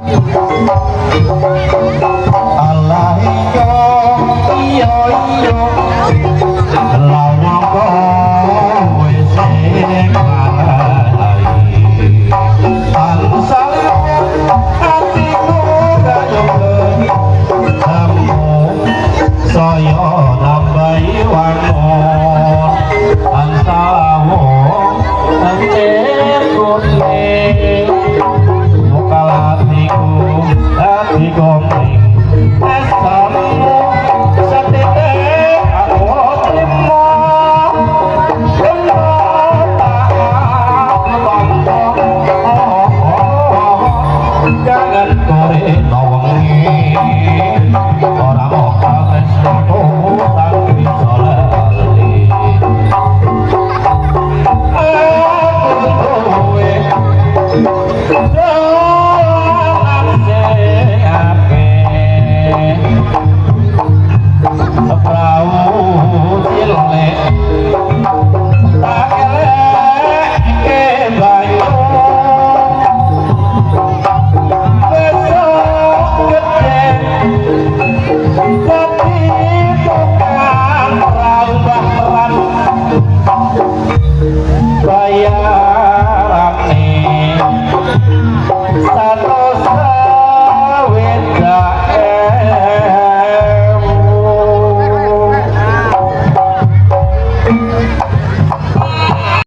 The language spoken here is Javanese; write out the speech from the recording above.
Allah iyo iyo lawang kowe sing malai tansah atiku kayong kamu saya nambahi wangun antawo anjir kuning muka hatiku hati komeng esamu setitik aku limo jangan kore nawangi orang okal esnoto tak bisa lali aku kowe perahu cilik tak elek ke banyu besok gede tapi bukan